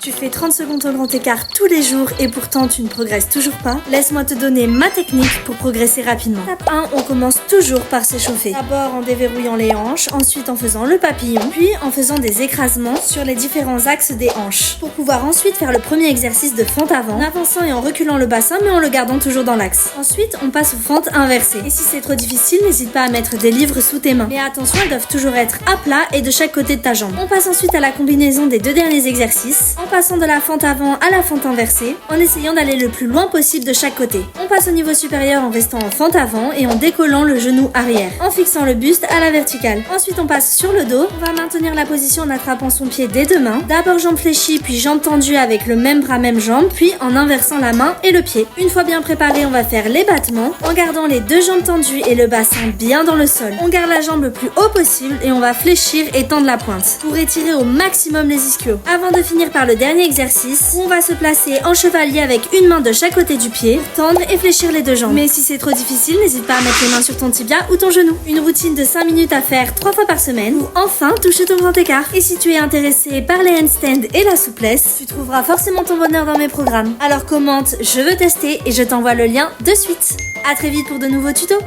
Tu fais 30 secondes au grand écart tous les jours et pourtant tu ne progresses toujours pas? Laisse-moi te donner ma technique pour progresser rapidement. Étape 1, on commence toujours par s'échauffer. D'abord en déverrouillant les hanches, ensuite en faisant le papillon, puis en faisant des écrasements sur les différents axes des hanches. Pour pouvoir ensuite faire le premier exercice de fente avant, en avançant et en reculant le bassin mais en le gardant toujours dans l'axe. Ensuite, on passe aux fentes inversées. Et si c'est trop difficile, n'hésite pas à mettre des livres sous tes mains. Mais attention, elles doivent toujours être à plat et de chaque côté de ta jambe. On passe ensuite à la combinaison des deux derniers exercices, en passant de la fente avant à la fente inversée, en essayant d'aller le plus loin possible de chaque côté. On passe au niveau supérieur en restant en fente avant et en décollant le genou arrière, en fixant le buste à la verticale. Ensuite, on passe sur le dos. On va maintenir la position en attrapant son pied des deux mains. D'abord jambes fléchies, puis jambes tendues avec le même bras, même jambe, puis en inversant la main et le pied. Une fois bien préparé, on va faire les battements en gardant les deux jambes tendues et le bassin bien dans le sol. On garde la jambe le plus haut possible et on va fléchir et tendre la pointe pour étirer au maximum les ischios. Avant de finir par le dernier exercice, on va se placer en chevalier avec une main de chaque côté du pied, tendre et fléchir les deux jambes. Mais si c'est trop difficile, n'hésite pas à mettre les mains sur ton tibia ou ton genou. Une routine de 5 minutes à faire 3 fois par semaine ou enfin toucher ton grand écart. Et si tu es intéressé par les handstands et la souplesse, tu trouveras forcément ton bonheur dans mes programmes. Alors commente, je veux tester et je t'envoie le lien de suite. À très vite pour de nouveaux tutos.